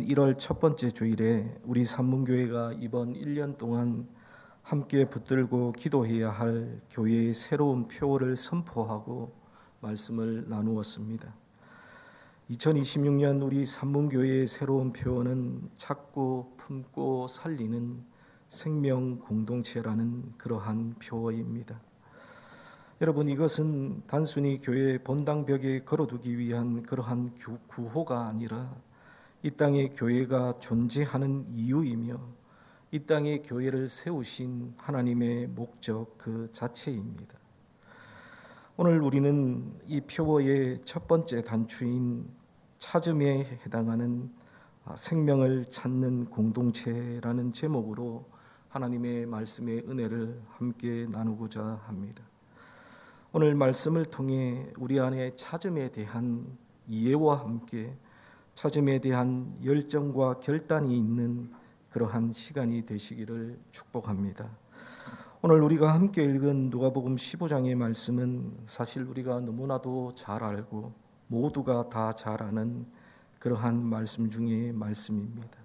1월 첫 번째 주일에 우리 산문교회가 이번 1년 동안 함께 붙들고 기도해야 할 교회의 새로운 표어를 선포하고 말씀을 나누었습니다. 2026년 우리 산문교회의 새로운 표어는 찾고 품고 살리는 생명 공동체라는 그러한 표어입니다. 여러분, 이것은 단순히 교회 본당벽에 걸어두기 위한 그러한 구호가 아니라 이 땅에 교회가 존재하는 이유이며 이 땅에 교회를 세우신 하나님의 목적 그 자체입니다. 오늘 우리는 이 표어의 첫 번째 단추인 찾음에 해당하는 생명을 찾는 공동체라는 제목으로 하나님의 말씀의 은혜를 함께 나누고자 합니다. 오늘 말씀을 통해 우리 안에 찾음에 대한 이해와 함께 찾음에 대한 열정과 결단이 있는 그러한 시간이 되시기를 축복합니다. 오늘 우리가 함께 읽은 누가복음 15장의 말씀은 사실 우리가 너무나도 잘 알고 모두가 다 잘 아는 그러한 말씀 중에 말씀입니다.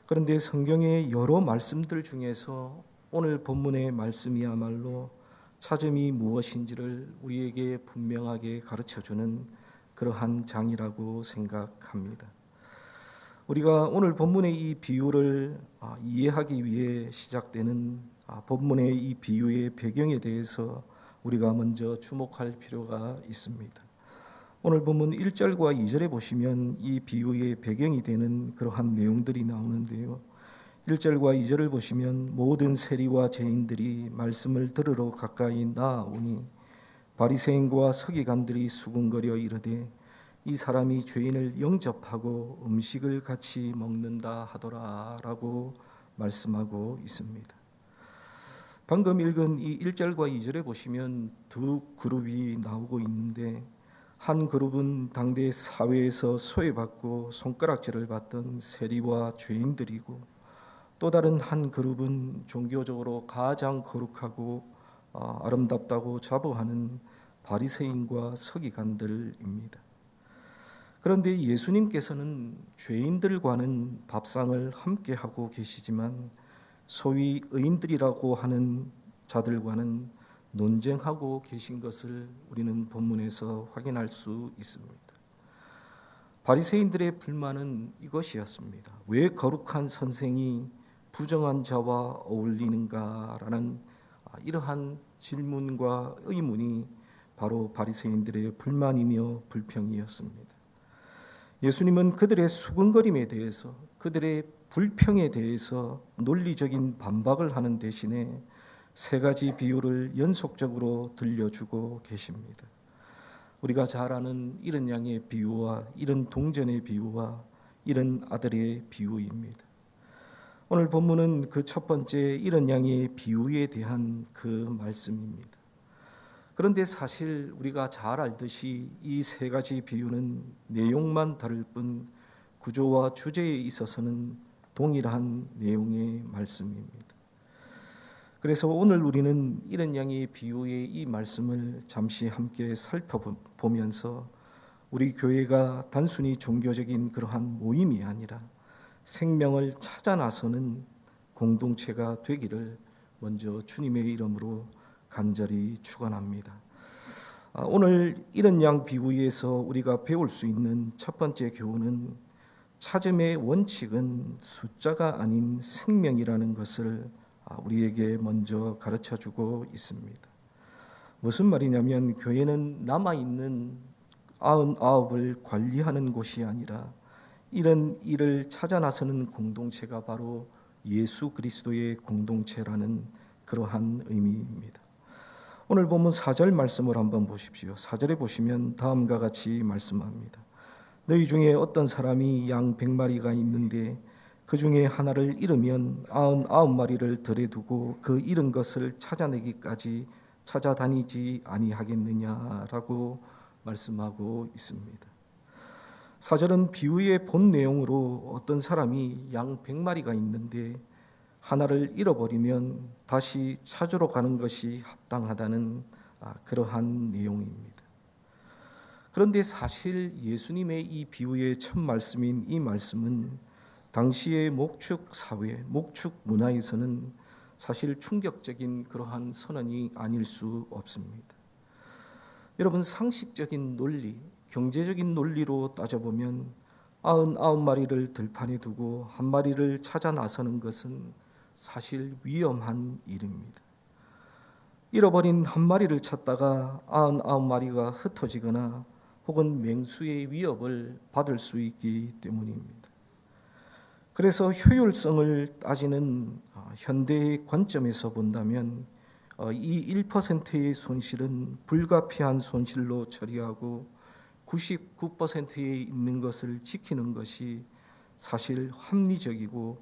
그런데 성경의 여러 말씀들 중에서 오늘 본문의 말씀이야말로 찾음이 무엇인지를 우리에게 분명하게 가르쳐주는 그러한 장이라고 생각합니다. 우리가 오늘 본문의 이 비유를 이해하기 위해 시작되는 본문의 이 비유의 배경에 대해서 우리가 먼저 주목할 필요가 있습니다. 오늘 본문 1절과 2절에 보시면 이 비유의 배경이 되는 그러한 내용들이 나오는데요. 1절과 2절을 보시면 모든 세리와 죄인들이 말씀을 들으러 가까이 나아오니 바리새인과 서기관들이 수군거려 이르되 이 사람이 죄인을 영접하고 음식을 같이 먹는다 하더라 라고 말씀하고 있습니다. 방금 읽은 이 1절과 2절에 보시면 두 그룹이 나오고 있는데 한 그룹은 당대 사회에서 소외받고 손가락질을 받던 세리와 죄인들이고 또 다른 한 그룹은 종교적으로 가장 거룩하고 아름답다고 자부하는 바리새인과 서기관들입니다. 그런데 예수님께서는 죄인들과는 밥상을 함께 하고 계시지만 소위 의인들이라고 하는 자들과는 논쟁하고 계신 것을 우리는 본문에서 확인할 수 있습니다. 바리새인들의 불만은 이것이었습니다. 왜 거룩한 선생이 부정한 자와 어울리는가라는 이러한 질문과 의문이 바로 바리새인들의 불만이며 불평이었습니다. 예수님은 그들의 수군거림에 대해서, 그들의 불평에 대해서 논리적인 반박을 하는 대신에 세 가지 비유를 연속적으로 들려주고 계십니다. 우리가 잘 아는 이른 양의 비유와 이른 동전의 비유와 이른 아들의 비유입니다. 오늘 본문은 그 첫 번째 이른 양의 비유에 대한 그 말씀입니다. 그런데 사실 우리가 잘 알듯이 이 세 가지 비유는 내용만 다를 뿐 구조와 주제에 있어서는 동일한 내용의 말씀입니다. 그래서 오늘 우리는 이른 양의 비유의 이 말씀을 잠시 함께 살펴보면서 우리 교회가 단순히 종교적인 그러한 모임이 아니라 생명을 찾아 나서는 공동체가 되기를 먼저 주님의 이름으로 간절히 축원합니다. 오늘 이른 양 비유에서 우리가 배울 수 있는 첫 번째 교훈은 찾음의 원칙은 숫자가 아닌 생명이라는 것을 우리에게 먼저 가르쳐주고 있습니다. 무슨 말이냐면 교회는 남아있는 99을 관리하는 곳이 아니라 이런 일을 찾아 나서는 공동체가 바로 예수 그리스도의 공동체라는 그러한 의미입니다. 오늘 보면 4절 말씀을 한번 보십시오. 4절에 보시면 다음과 같이 말씀합니다. 너희 중에 어떤 사람이 양 100마리가 있는데 그 중에 하나를 잃으면 99마리를 들에 두고 그 잃은 것을 찾아내기까지 찾아다니지 아니하겠느냐라고 말씀하고 있습니다. 4절은 비유의 본 내용으로 어떤 사람이 양 100마리가 있는데 하나를 잃어버리면 다시 찾으러 가는 것이 합당하다는 그러한 내용입니다. 그런데 사실 예수님의 이 비유의 첫 말씀인 이 말씀은 당시의 목축 사회, 목축 문화에서는 사실 충격적인 그러한 선언이 아닐 수 없습니다. 여러분, 상식적인 논리, 경제적인 논리로 따져보면 99마리를 들판에 두고 한 마리를 찾아 나서는 것은 사실 위험한 일입니다. 잃어버린 한 마리를 찾다가 99마리가 흩어지거나 혹은 맹수의 위협을 받을 수 있기 때문입니다. 그래서 효율성을 따지는 현대의 관점에서 본다면 이 1%의 손실은 불가피한 손실로 처리하고 99%에 있는 것을 지키는 것이 사실 합리적이고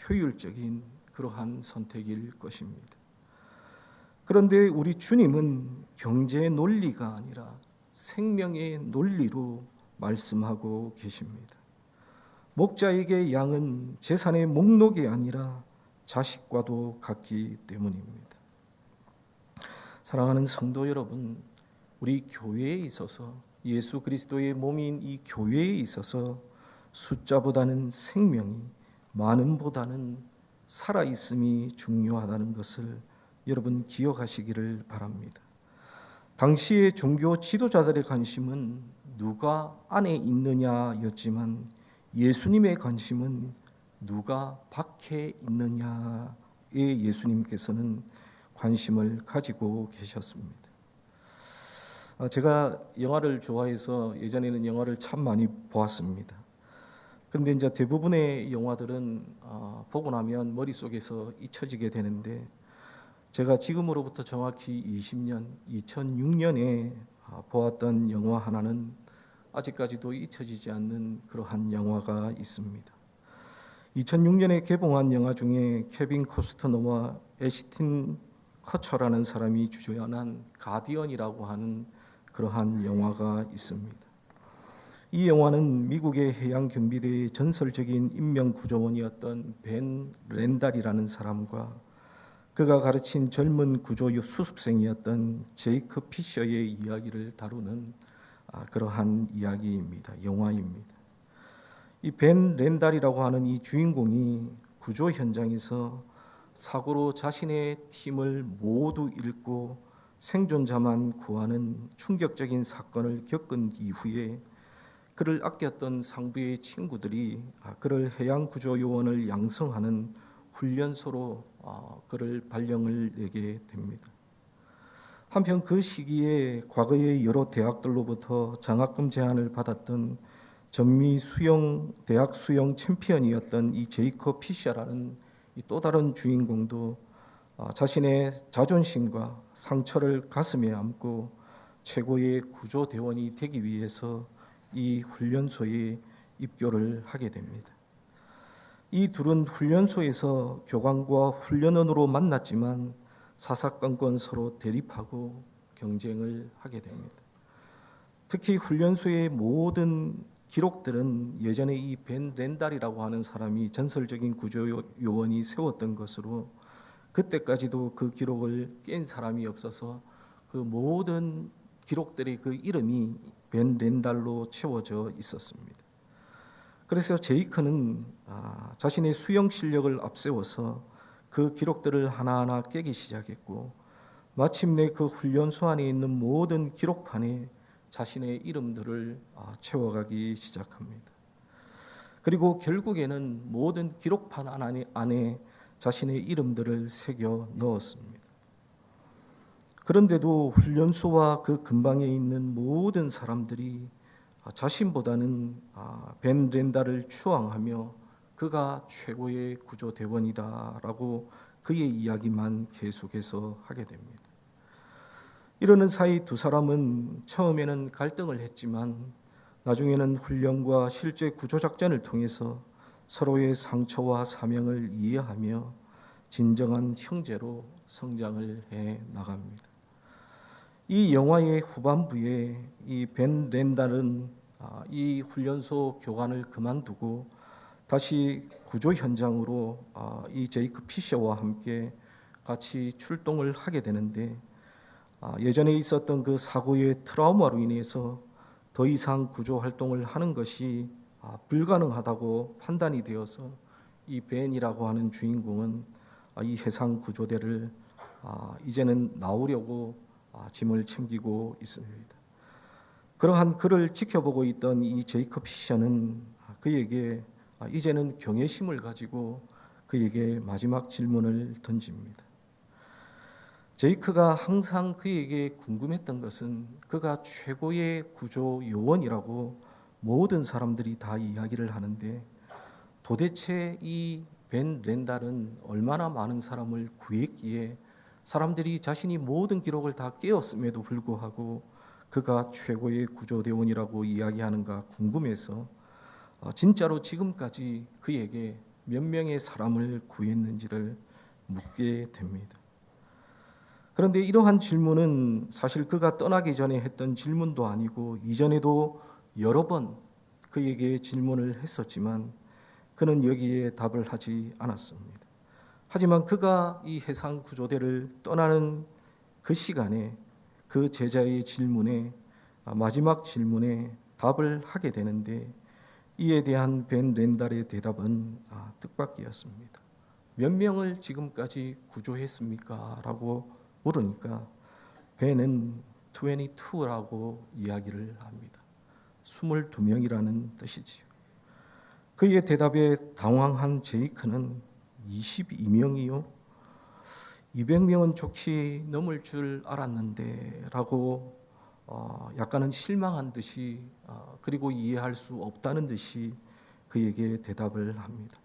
효율적인 그러한 선택일 것입니다. 그런데 우리 주님은 경제 논리가 아니라 생명의 논리로 말씀하고 계십니다. 목자에게 양은 재산의 목록이 아니라 자식과도 같기 때문입니다. 사랑하는 성도 여러분, 우리 교회에 있어서, 예수 그리스도의 몸인 이 교회에 있어서 숫자보다는 생명이, 많음보다는 살아있음이 중요하다는 것을 여러분 기억하시기를 바랍니다. 당시의 종교 지도자들의 관심은 누가 안에 있느냐였지만 예수님의 관심은 누가 밖에 있느냐에 예수님께서는 관심을 가지고 계셨습니다. 제가 영화를 좋아해서 예전에는 영화를 참 많이 보았습니다. 그런데 이제 대부분의 영화들은 보고 나면 머릿속에서 잊혀지게 되는데, 제가 지금으로부터 정확히 20년, 2006년에 보았던 영화 하나는 아직까지도 잊혀지지 않는 그러한 영화가 있습니다. 2006년에 개봉한 영화 중에 케빈 코스트너와 애시틴 커처라는 사람이 주연한 가디언이라고 하는 그러한 영화가 있습니다. 이 영화는 미국의 해양경비대의 전설적인 인명구조원이었던 벤 렌달이라는 사람과 그가 가르친 젊은 구조 수습생이었던 제이크 피셔의 이야기를 다루는 그러한 이야기입니다. 영화입니다. 이 벤 렌달이라고 하는 이 주인공이 구조 현장에서 사고로 자신의 팀을 모두 잃고 생존자만 구하는 충격적인 사건을 겪은 이후에 그를 아꼈던 상부의 친구들이 그를 해양구조요원을 양성하는 훈련소로 그를 발령을 내게 됩니다. 한편 그 시기에 과거의 여러 대학들로부터 장학금 제안을 받았던 전미 대학 수영 챔피언이었던 이 제이커 피셔라는 또 다른 주인공도 자신의 자존심과 상처를 가슴에 안고 최고의 구조대원이 되기 위해서 이 훈련소에 입교를 하게 됩니다. 이 둘은 훈련소에서 교관과 훈련원으로 만났지만 사사건건 서로 대립하고 경쟁을 하게 됩니다. 특히 훈련소의 모든 기록들은 예전에 이 벤 렌달이라고 하는 사람이 전설적인 구조요원이 세웠던 것으로 그때까지도 그 기록을 깬 사람이 없어서 그 모든 기록들의 그 이름이 벤 렌달로 채워져 있었습니다. 그래서 제이크는 자신의 수영 실력을 앞세워서 그 기록들을 하나하나 깨기 시작했고 마침내 그 훈련소 안에 있는 모든 기록판에 자신의 이름들을 채워가기 시작합니다. 그리고 결국에는 모든 기록판 안에 자신의 이름들을 새겨 넣었습니다. 그런데도 훈련소와 그 근방에 있는 모든 사람들이 자신보다는 벤 렌달을 추앙하며 그가 최고의 구조대원이다라고 그의 이야기만 계속해서 하게 됩니다. 이러는 사이 두 사람은 처음에는 갈등을 했지만 나중에는 훈련과 실제 구조작전을 통해서 서로의 상처와 사명을 이해하며 진정한 형제로 성장을 해 나갑니다. 이 영화의 후반부에 이 벤 렌달은 이 훈련소 교관을 그만두고 다시 구조 현장으로 이 제이크 피셔와 함께 같이 출동을 하게 되는데 예전에 있었던 그 사고의 트라우마로 인해서 더 이상 구조 활동을 하는 것이 불가능하다고 판단이 되어서 이 벤이라고 하는 주인공은 이 해상 구조대를 이제는 나오려고 짐을 챙기고 있습니다. 그러한 그를 지켜보고 있던 이 제이컵 피셔는 그에게 이제는 경외심을 가지고 그에게 마지막 질문을 던집니다. 제이크가 항상 그에게 궁금했던 것은 그가 최고의 구조 요원이라고 모든 사람들이 다 이야기를 하는데 도대체 이 벤 렌달은 얼마나 많은 사람을 구했기에 사람들이 자신이 모든 기록을 다 깨었음에도 불구하고 그가 최고의 구조대원이라고 이야기하는가 궁금해서 진짜로 지금까지 그에게 몇 명의 사람을 구했는지를 묻게 됩니다. 그런데 이러한 질문은 사실 그가 떠나기 전에 했던 질문도 아니고 이전에도 여러 번 그에게 질문을 했었지만 그는 여기에 답을 하지 않았습니다. 하지만 그가 이 해상 구조대를 떠나는 그 시간에 그 제자의 질문에 마지막 질문에 답을 하게 되는데 이에 대한 벤 렌달의 대답은 뜻밖이었습니다. 몇 명을 지금까지 구조했습니까? 라고 물으니까 벤은 22라고 이야기를 합니다. 22명이라는 뜻이지요. 그의 대답에 당황한 제이크는 22명이요? 200명은 좋게 넘을 줄 알았는데 라고 약간은 실망한 듯이 그리고 이해할 수 없다는 듯이 그에게 대답을 합니다.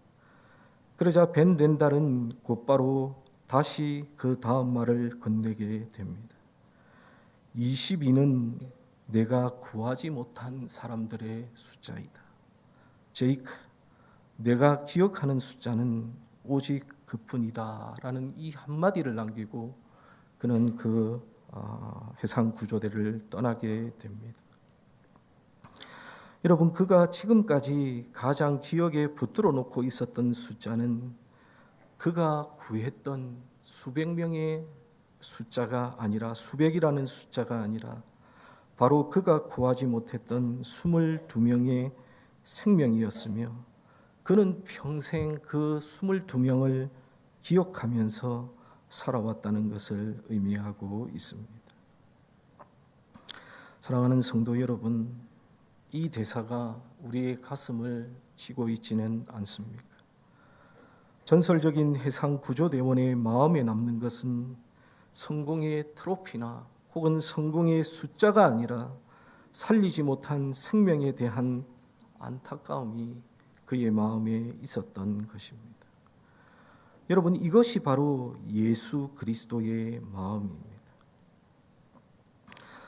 그러자 벤 렌달은 곧바로 다시 그 다음 말을 건네게 됩니다. 22는 내가 구하지 못한 사람들의 숫자이다. 제이크, 내가 기억하는 숫자는 오직 그뿐이다 라는 이 한마디를 남기고 그는 그 해상 구조대를 떠나게 됩니다. 여러분, 그가 지금까지 가장 기억에 붙들어 놓고 있었던 숫자는 그가 구했던 수백 명의 숫자가 아니라 수백이라는 숫자가 아니라 바로 그가 구하지 못했던 22명의 생명이었으며 그는 평생 그 22명을 기억하면서 살아왔다는 것을 의미하고 있습니다. 사랑하는 성도 여러분, 이 대사가 우리의 가슴을 치고 있지는 않습니까? 전설적인 해상 구조대원의 마음에 남는 것은 성공의 트로피나 혹은 성공의 숫자가 아니라 살리지 못한 생명에 대한 안타까움이 그의 마음에 있었던 것입니다. 여러분, 이것이 바로 예수 그리스도의 마음입니다.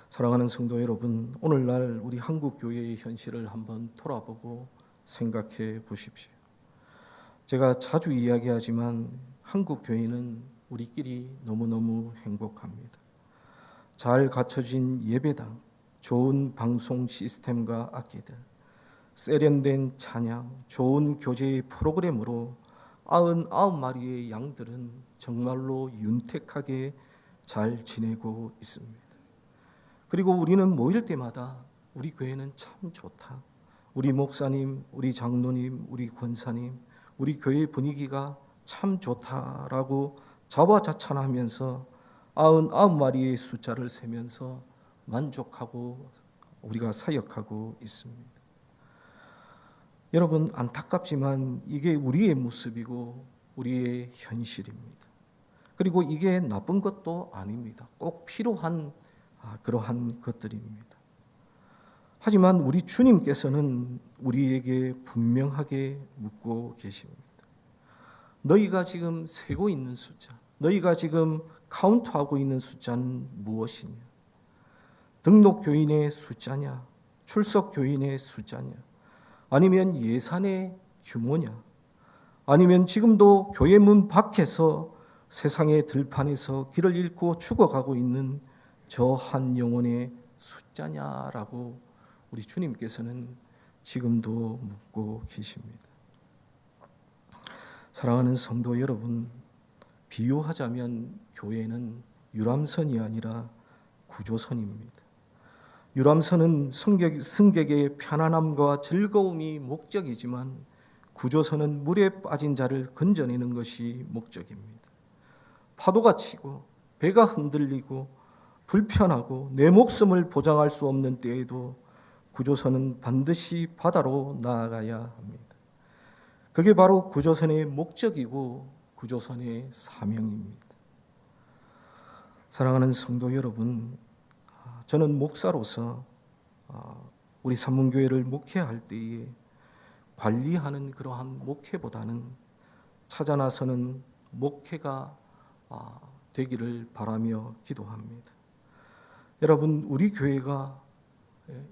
사랑하는 성도 여러분, 오늘날 우리 한국교회의 현실을 한번 돌아보고 생각해 보십시오. 제가 자주 이야기하지만 한국교회는 우리끼리 너무너무 행복합니다. 잘 갖춰진 예배당, 좋은 방송 시스템과 악기들, 세련된 찬양, 좋은 교제의 프로그램으로 99마리의 양들은 정말로 윤택하게 잘 지내고 있습니다. 그리고 우리는 모일 때마다 우리 교회는 참 좋다. 우리 목사님, 우리 장로님, 우리 권사님, 우리 교회 분위기가 참 좋다라고 자화자찬하면서 99마리의 숫자를 세면서 만족하고 우리가 사역하고 있습니다. 여러분, 안타깝지만 이게 우리의 모습이고 우리의 현실입니다. 그리고 이게 나쁜 것도 아닙니다. 꼭 필요한 그러한 것들입니다. 하지만 우리 주님께서는 우리에게 분명하게 묻고 계십니다. 너희가 지금 세고 있는 숫자, 너희가 지금 카운트하고 있는 숫자는 무엇이냐? 등록 교인의 숫자냐? 출석 교인의 숫자냐? 아니면 예산의 규모냐? 아니면 지금도 교회 문 밖에서 세상의 들판에서 길을 잃고 죽어가고 있는 저 한 영혼의 숫자냐라고 우리 주님께서는 지금도 묻고 계십니다. 사랑하는 성도 여러분, 비유하자면 교회는 유람선이 아니라 구조선입니다. 유람선은 승객의 편안함과 즐거움이 목적이지만 구조선은 물에 빠진 자를 건져내는 것이 목적입니다. 파도가 치고 배가 흔들리고 불편하고 내 목숨을 보장할 수 없는 때에도 구조선은 반드시 바다로 나아가야 합니다. 그게 바로 구조선의 목적이고 구조선의 사명입니다. 사랑하는 성도 여러분, 저는 목사로서 우리 산문교회를 목회할 때에 관리하는 그러한 목회보다는 찾아 나서는 목회가 되기를 바라며 기도합니다. 여러분, 우리 교회가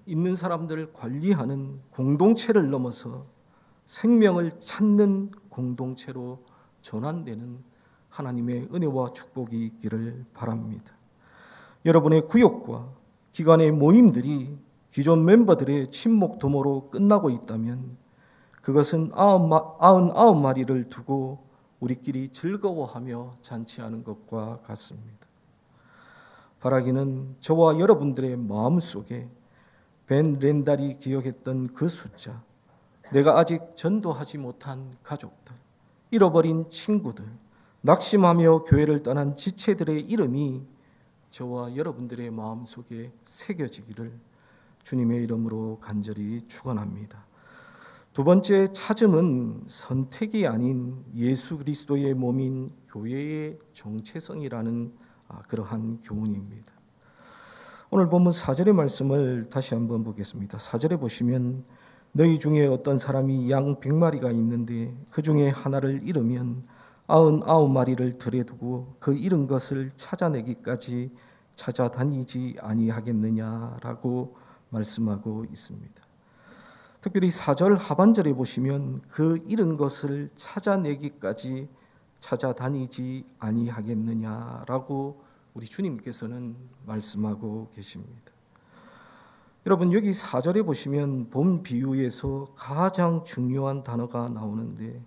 있는 사람들을 관리하는 공동체를 넘어서 생명을 찾는 공동체로 전환되는 하나님의 은혜와 축복이 있기를 바랍니다. 여러분의 구역과 기관의 모임들이 기존 멤버들의 친목 도모로 끝나고 있다면 그것은 99마리를 두고 우리끼리 즐거워하며 잔치하는 것과 같습니다. 바라기는 저와 여러분들의 마음속에 벤 렌달이 기억했던 그 숫자, 내가 아직 전도하지 못한 가족들, 잃어버린 친구들, 낙심하며 교회를 떠난 지체들의 이름이 저와 여러분들의 마음속에 새겨지기를 주님의 이름으로 간절히 축원합니다. 두 번째 찾음은 선택이 아닌 예수 그리스도의 몸인 교회의 정체성이라는 그러한 교훈입니다. 오늘 본문 4절의 말씀을 다시 한번 보겠습니다. 4절에 보시면 너희 중에 어떤 사람이 양 100마리가 있는데 그 중에 하나를 잃으면 99마리를 들에 두고 그 잃은 것을 찾아내기까지 찾아다니지 아니하겠느냐라고 말씀하고 있습니다. 특별히 4절 하반절에 보시면 그 잃은 것을 찾아내기까지 찾아다니지 아니하겠느냐라고 우리 주님께서는 말씀하고 계십니다. 여러분, 여기 4절에 보시면 본 비유에서 가장 중요한 단어가 나오는데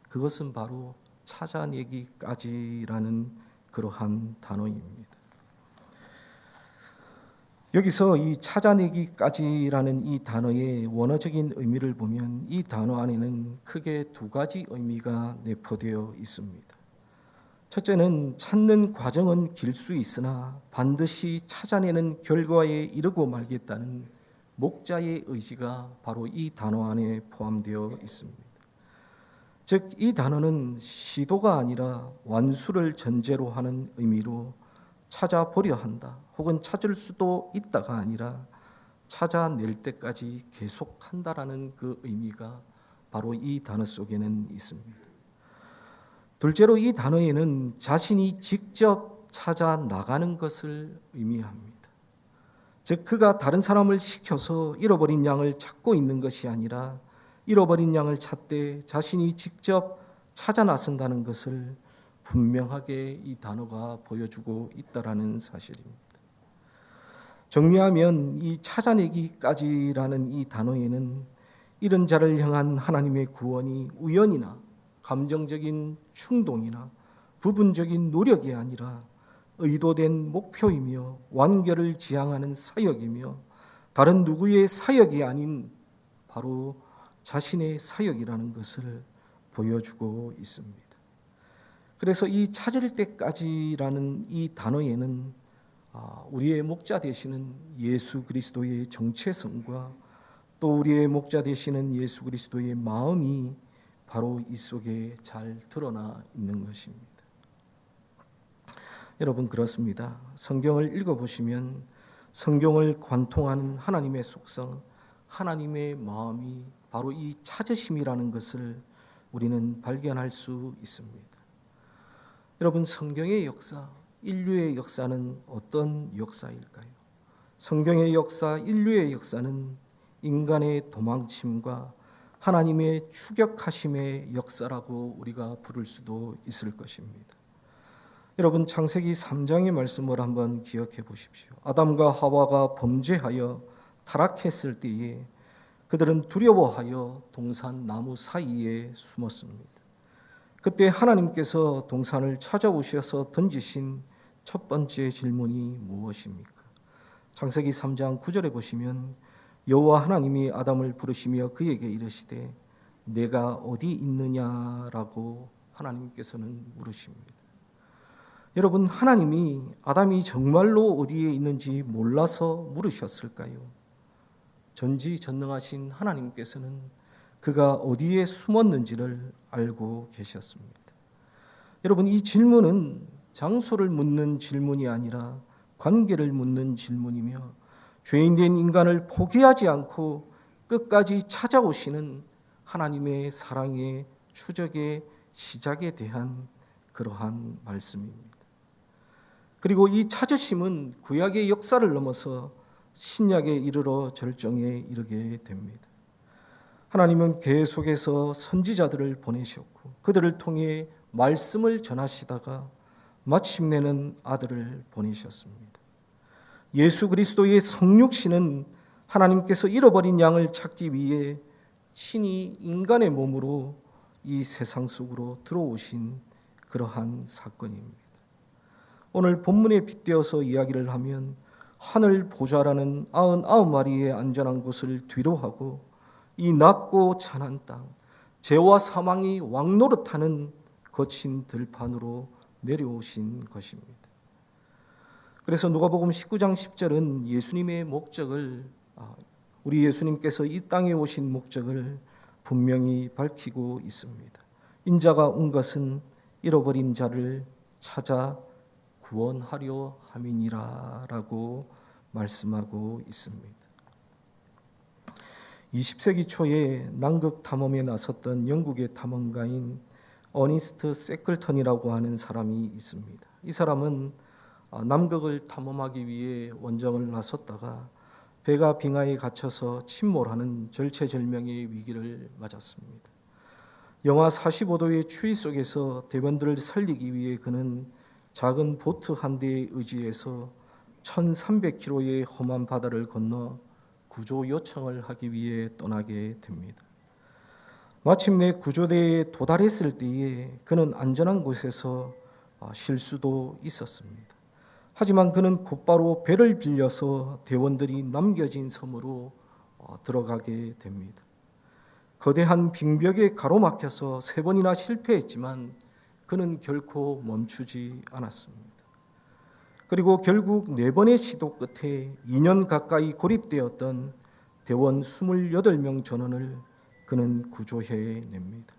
그것은 바로 찾아내기까지라는 그러한 단어입니다. 여기서 이 찾아내기까지라는 이 단어의 원어적인 의미를 보면 이 단어 안에는 크게 두 가지 의미가 내포되어 있습니다. 첫째는 찾는 과정은 길 수 있으나 반드시 찾아내는 결과에 이르고 말겠다는 목자의 의지가 바로 이 단어 안에 포함되어 있습니다. 즉, 이 단어는 시도가 아니라 완수를 전제로 하는 의미로 찾아보려 한다, 혹은 찾을 수도 있다가 아니라 찾아낼 때까지 계속한다라는 그 의미가 바로 이 단어 속에는 있습니다. 둘째로 이 단어에는 자신이 직접 찾아 나가는 것을 의미합니다. 즉, 그가 다른 사람을 시켜서 잃어버린 양을 찾고 있는 것이 아니라 잃어버린 양을 찾되 자신이 직접 찾아 나선다는 것을 분명하게 이 단어가 보여주고 있다라는 사실입니다. 정리하면 이 찾아내기까지라는 이 단어에는 잃은 자를 향한 하나님의 구원이 우연이나 감정적인 충동이나 부분적인 노력이 아니라 의도된 목표이며 완결을 지향하는 사역이며 다른 누구의 사역이 아닌 바로 자신의 사역이라는 것을 보여주고 있습니다. 그래서 이 찾을 때까지라는 이 단어에는 우리의 목자 되시는 예수 그리스도의 정체성과 또 우리의 목자 되시는 예수 그리스도의 마음이 바로 이 속에 잘 드러나 있는 것입니다. 여러분, 그렇습니다. 성경을 읽어보시면 성경을 관통하는 하나님의 속성, 하나님의 마음이 바로 이 찾으심이라는 것을 우리는 발견할 수 있습니다. 여러분, 성경의 역사, 인류의 역사는 어떤 역사일까요? 성경의 역사, 인류의 역사는 인간의 도망침과 하나님의 추격하심의 역사라고 우리가 부를 수도 있을 것입니다. 여러분, 창세기 3장의 말씀을 한번 기억해 보십시오. 아담과 하와가 범죄하여 타락했을 때에 그들은 두려워하여 동산 나무 사이에 숨었습니다. 그때 하나님께서 동산을 찾아오셔서 던지신 첫 번째 질문이 무엇입니까? 창세기 3장 9절에 보시면 여호와 하나님이 아담을 부르시며 그에게 이르시되 내가 어디 있느냐라고 하나님께서는 물으십니다. 여러분, 하나님이 아담이 정말로 어디에 있는지 몰라서 물으셨을까요? 전지전능하신 하나님께서는 그가 어디에 숨었는지를 알고 계셨습니다. 여러분, 이 질문은 장소를 묻는 질문이 아니라 관계를 묻는 질문이며 죄인된 인간을 포기하지 않고 끝까지 찾아오시는 하나님의 사랑의 추적의 시작에 대한 그러한 말씀입니다. 그리고 이 찾으심은 구약의 역사를 넘어서 신약에 이르러 절정에 이르게 됩니다. 하나님은 계속해서 선지자들을 보내셨고 그들을 통해 말씀을 전하시다가 마침내는 아들을 보내셨습니다. 예수 그리스도의 성육신은 하나님께서 잃어버린 양을 찾기 위해 친히 인간의 몸으로 이 세상 속으로 들어오신 그러한 사건입니다. 오늘 본문에 빗대어서 이야기를 하면 하늘 보좌라는 99마리의 안전한 곳을 뒤로하고 이 낮고 찬한 땅, 죄와 사망이 왕노릇하는 거친 들판으로 내려오신 것입니다. 그래서 누가복음 19장 10절은 예수님의 목적을, 우리 예수님께서 이 땅에 오신 목적을 분명히 밝히고 있습니다. 인자가 온 것은 잃어버린 자를 찾아 구원하려 함이니라라고 말씀하고 있습니다. 20세기 초에 남극 탐험에 나섰던 영국의 탐험가인 어니스트 세클턴이라고 하는 사람이 있습니다. 이 사람은 남극을 탐험하기 위해 원정을 나섰다가 배가 빙하에 갇혀서 침몰하는 절체절명의 위기를 맞았습니다. 영하 45도의 추위 속에서 대원들을 살리기 위해 그는 작은 보트 한 대에 의지해서 1300km의 험한 바다를 건너 구조 요청을 하기 위해 떠나게 됩니다. 마침내 구조대에 도달했을 때에 그는 안전한 곳에서 쉴 수도 있었습니다. 하지만 그는 곧바로 배를 빌려서 대원들이 남겨진 섬으로 들어가게 됩니다. 거대한 빙벽에 가로막혀서 3번이나 실패했지만 그는 결코 멈추지 않았습니다. 그리고 결국 4번의 시도 끝에 2년 가까이 고립되었던 대원 28명 전원을 그는 구조해냅니다.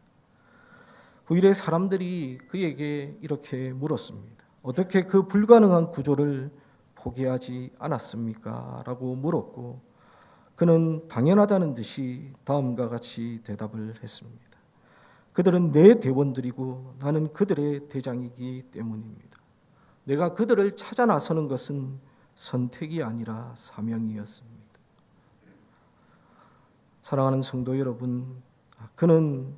후일에 사람들이 그에게 이렇게 물었습니다. 어떻게 그 불가능한 구조를 포기하지 않았습니까? 라고 물었고 그는 당연하다는 듯이 다음과 같이 대답을 했습니다. 그들은 내 대원들이고 나는 그들의 대장이기 때문입니다. 내가 그들을 찾아 나서는 것은 선택이 아니라 사명이었습니다. 사랑하는 성도 여러분, 그는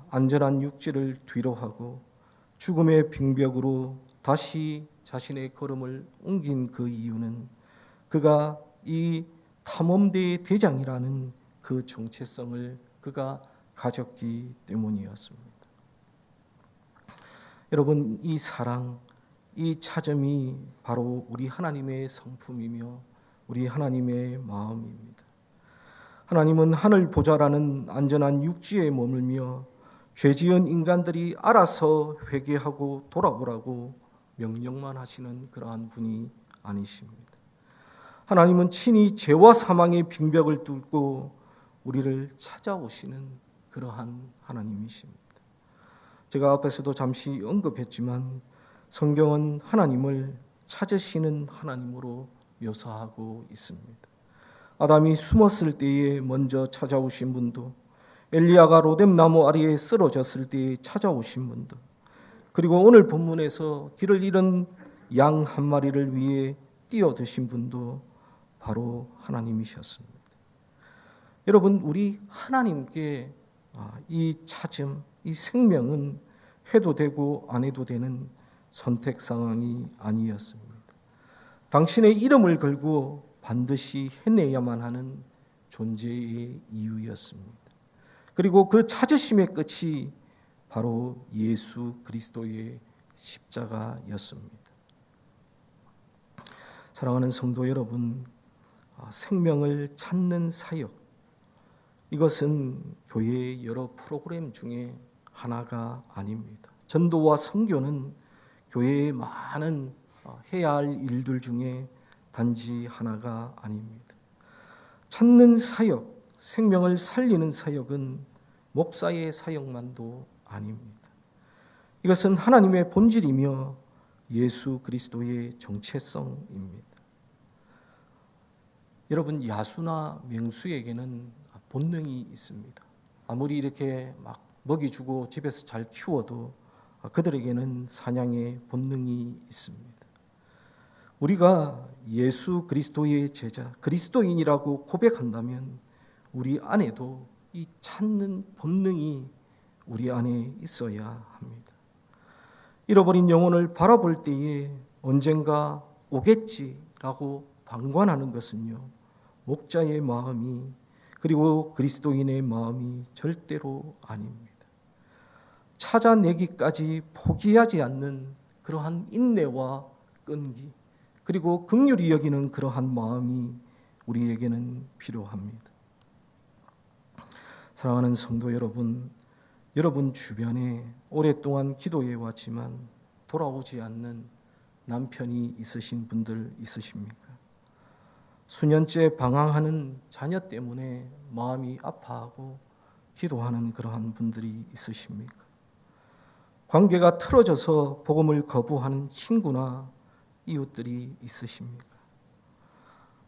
안전한 육지를 뒤로하고 죽음의 빙벽으로 다시 자신의 걸음을 옮긴 그 이유는 그가 이 탐험대의 대장이라는 그 정체성을 그가 가졌기 때문이었습니다. 여러분, 이 사랑, 이 찾음이 바로 우리 하나님의 성품이며 우리 하나님의 마음입니다. 하나님은 하늘 보좌라는 안전한 육지에 머물며 죄지은 인간들이 알아서 회개하고 돌아오라고 명령만 하시는 그러한 분이 아니십니다. 하나님은 친히 죄와 사망의 빙벽을 뚫고 우리를 찾아오시는 그러한 하나님이십니다. 제가 앞에서도 잠시 언급했지만 성경은 하나님을 찾으시는 하나님으로 묘사하고 있습니다. 아담이 숨었을 때에 먼저 찾아오신 분도, 엘리야가 로뎀나무 아래에 쓰러졌을 때에 찾아오신 분도, 그리고 오늘 본문에서 길을 잃은 양 한 마리를 위해 뛰어드신 분도 바로 하나님이셨습니다. 여러분, 우리 하나님께 이 찾음, 이 생명은 해도 되고 안 해도 되는 선택 상황이 아니었습니다. 당신의 이름을 걸고 반드시 해내야만 하는 존재의 이유였습니다. 그리고 그 찾으심의 끝이 바로 예수 그리스도의 십자가였습니다. 사랑하는 성도 여러분, 생명을 찾는 사역, 이것은 교회의 여러 프로그램 중에 하나가 아닙니다. 전도와 선교는 교회의 많은 해야 할 일들 중에 단지 하나가 아닙니다. 찾는 사역, 생명을 살리는 사역은 목사의 사역만도 아닙니다. 이것은 하나님의 본질이며 예수 그리스도의 정체성입니다. 여러분, 야수나 맹수에게는 본능이 있습니다. 아무리 이렇게 막 먹이 주고 집에서 잘 키워도 그들에게는 사냥의 본능이 있습니다. 우리가 예수 그리스도의 제자, 그리스도인이라고 고백한다면 우리 안에도 이 찾는 본능이 우리 안에 있어야 합니다. 잃어버린 영혼을 바라볼 때에 언젠가 오겠지라고 방관하는 것은요, 목자의 마음이 그리고 그리스도인의 마음이 절대로 아닙니다. 찾아내기까지 포기하지 않는 그러한 인내와 끈기, 그리고 긍휼히 여기는 그러한 마음이 우리에게는 필요합니다. 사랑하는 성도 여러분, 여러분 주변에 오랫동안 기도해 왔지만 돌아오지 않는 남편이 있으신 분들 있으십니까? 수년째 방황하는 자녀 때문에 마음이 아파하고 기도하는 그러한 분들이 있으십니까? 관계가 틀어져서 복음을 거부하는 친구나 이웃들이 있으십니까?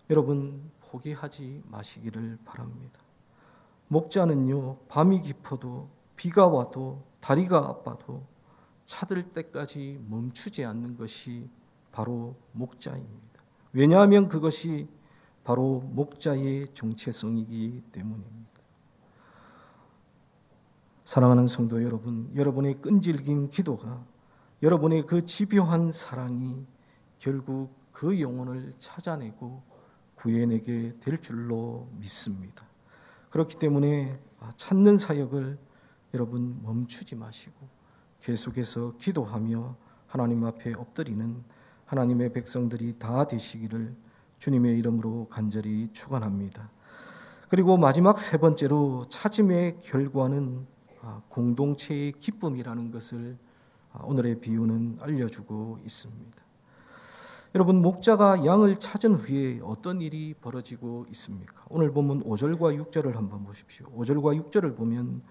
여러분, 포기하지 마시기를 바랍니다. 목자는요, 밤이 깊어도 비가 와도 다리가 아파도 찾을 때까지 멈추지 않는 것이 바로 목자입니다. 왜냐하면 그것이 바로 목자의 정체성이기 때문입니다. 사랑하는 성도 여러분, 여러분의 끈질긴 기도가, 여러분의 그 집요한 사랑이 결국 그 영혼을 찾아내고 구해내게 될 줄로 믿습니다. 그렇기 때문에 찾는 사역을 여러분 멈추지 마시고 계속해서 기도하며 하나님 앞에 엎드리는 하나님의 백성들이 다 되시기를 주님의 이름으로 간절히 축원합니다. 그리고 마지막 세 번째로 찾음의 결과는 공동체의 기쁨이라는 것을 오늘의 비유는 알려주고 있습니다. 여러분, 목자가 양을 찾은 후에 어떤 일이 벌어지고 있습니까? 오늘 본문 5절과 6절을 한번 보십시오. 5절과 6절을 보면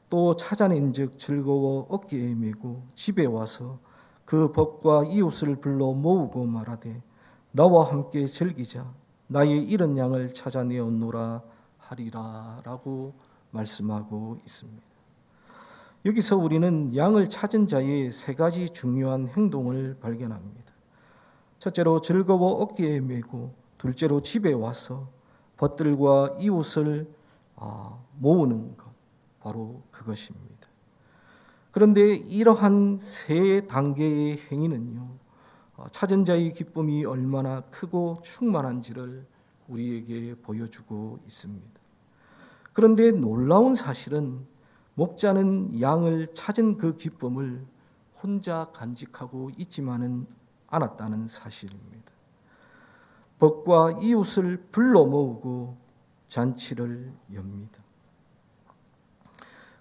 또 찾아낸즉 즐거워 어깨에 메고 집에 와서 그 벗과 이웃을 불러 모으고 말하되 나와 함께 즐기자 나의 잃은 양을 찾아내었노라 하리라 라고 말씀하고 있습니다. 여기서 우리는 양을 찾은 자의 세 가지 중요한 행동을 발견합니다. 첫째로 즐거워 어깨에 메고, 둘째로 집에 와서 벗들과 이웃을 모으는 것, 바로 그것입니다. 그런데 이러한 세 단계의 행위는요, 찾은 자의 기쁨이 얼마나 크고 충만한지를 우리에게 보여주고 있습니다. 그런데 놀라운 사실은 목자는 양을 찾은 그 기쁨을 혼자 간직하고 있지만은 않았다는 사실입니다. 벗과 이웃을 불러 모으고 잔치를 엽니다.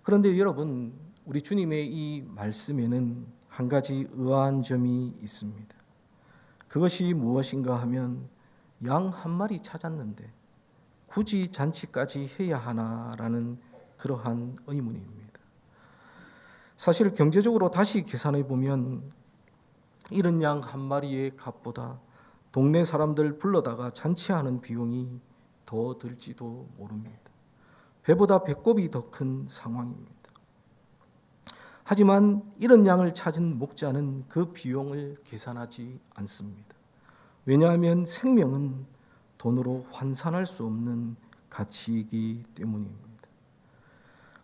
그런데 여러분, 우리 주님의 이 말씀에는 한 가지 의아한 점이 있습니다. 그것이 무엇인가 하면 양 한 마리 찾았는데 굳이 잔치까지 해야 하나라는 그러한 의문입니다. 사실 경제적으로 다시 계산해 보면 잃은 양 한 마리의 값보다 동네 사람들 불러다가 잔치하는 비용이 더 들지도 모릅니다. 배보다 배꼽이 더 큰 상황입니다. 하지만 잃은 양을 찾은 목자는 그 비용을 계산하지 않습니다. 왜냐하면 생명은 돈으로 환산할 수 없는 가치이기 때문입니다.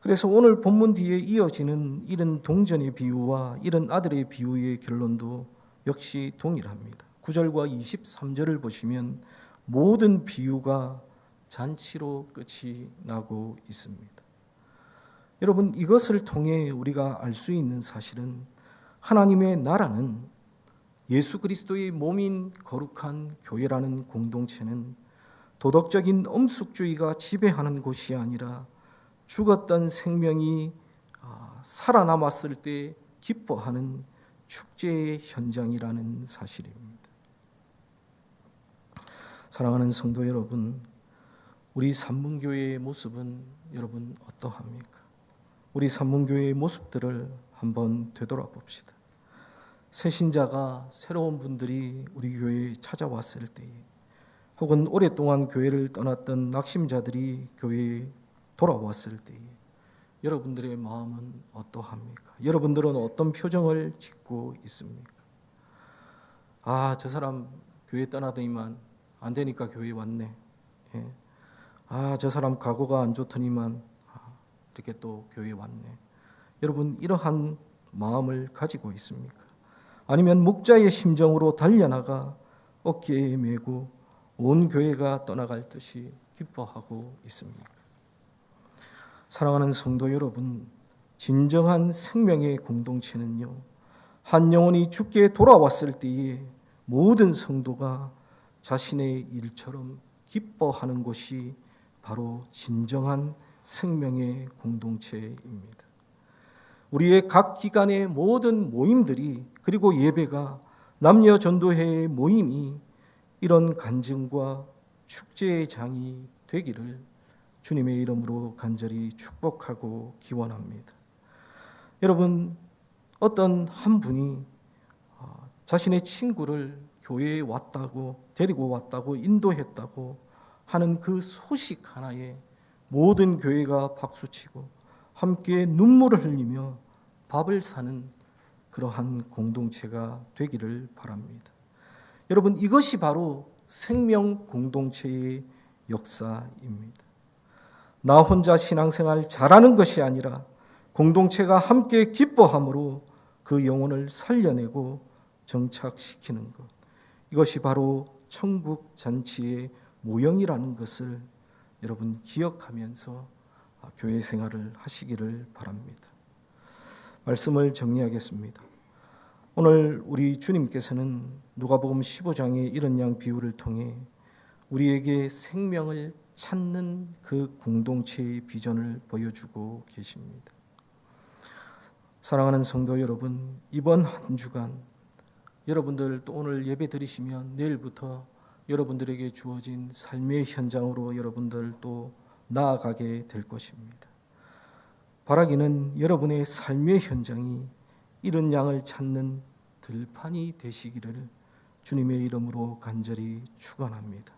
그래서 오늘 본문 뒤에 이어지는 잃은 동전의 비유와 잃은 아들의 비유의 결론도 역시 동일합니다. 9절과 23절을 보시면 모든 비유가 잔치로 끝이 나고 있습니다. 여러분, 이것을 통해 우리가 알 수 있는 사실은 하나님의 나라는, 예수 그리스도의 몸인 거룩한 교회라는 공동체는 도덕적인 엄숙주의가 지배하는 곳이 아니라 죽었던 생명이 살아남았을 때 기뻐하는 축제의 현장이라는 사실입니다. 사랑하는 성도 여러분, 우리 산문교회의 모습은 여러분 어떠합니까? 우리 산문교회의 모습들을 한번 되돌아봅시다. 새신자가 새로운 분들이 우리 교회에 찾아왔을 때에, 혹은 오랫동안 교회를 떠났던 낙심자들이 교회에 돌아왔을 때에 여러분들의 마음은 어떠합니까? 여러분들은 어떤 표정을 짓고 있습니까? 저 사람 교회 떠나더니만 안 되니까 교회 왔네. 저 사람 각오가 안 좋더니만 이렇게 또 교회 왔네. 여러분, 이러한 마음을 가지고 있습니까? 아니면 목자의 심정으로 달려나가 어깨에 메고 온 교회가 떠나갈 듯이 기뻐하고 있습니까? 사랑하는 성도 여러분, 진정한 생명의 공동체는요, 한 영혼이 죽게 돌아왔을 때에 모든 성도가 자신의 일처럼 기뻐하는 것이 바로 진정한 생명의 공동체입니다. 우리의 각 기관의 모든 모임들이, 그리고 예배가, 남녀 전도회의 모임이 이런 간증과 축제의 장이 되기를 주님의 이름으로 간절히 축복하고 기원합니다. 여러분, 어떤 한 분이 자신의 친구를 교회에 왔다고, 데리고 왔다고, 인도했다고 하는 그 소식 하나에 모든 교회가 박수치고 함께 눈물을 흘리며 밥을 사는 그러한 공동체가 되기를 바랍니다. 여러분, 이것이 바로 생명 공동체의 역사입니다. 나 혼자 신앙생활 잘하는 것이 아니라 공동체가 함께 기뻐함으로 그 영혼을 살려내고 정착시키는 것, 이것이 바로 천국 잔치의 모형이라는 것을 여러분 기억하면서 교회 생활을 하시기를 바랍니다. 말씀을 정리하겠습니다. 오늘 우리 주님께서는 누가복음 15장의 이런 양 비유를 통해 우리에게 생명을 찾는 그 공동체의 비전을 보여주고 계십니다. 사랑하는 성도 여러분, 이번 한 주간 여러분들 또 오늘 예배 드리시면 내일부터 여러분들에게 주어진 삶의 현장으로 여러분들 또 나아가게 될 것입니다. 바라기는 여러분의 삶의 현장이 이런 양을 찾는 들판이 되시기를 주님의 이름으로 간절히 축원합니다.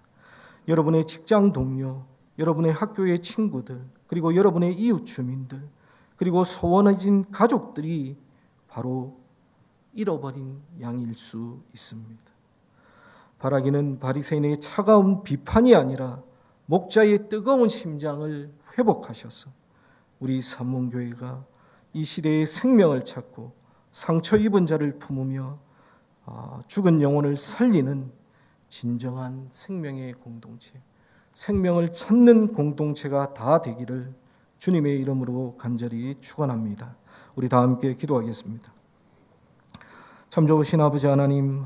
여러분의 직장 동료, 여러분의 학교의 친구들, 그리고 여러분의 이웃 주민들, 그리고 소원해진 가족들이 바로 잃어버린 양일 수 있습니다. 바라기는 바리새인의 차가운 비판이 아니라 목자의 뜨거운 심장을 회복하셔서 우리 산문교회가 이 시대의 생명을 찾고 상처 입은 자를 품으며 죽은 영혼을 살리는 진정한 생명의 공동체, 생명을 찾는 공동체가 다 되기를 주님의 이름으로 간절히 축원합니다. 우리 다 함께 기도하겠습니다. 참 좋으신 아버지 하나님,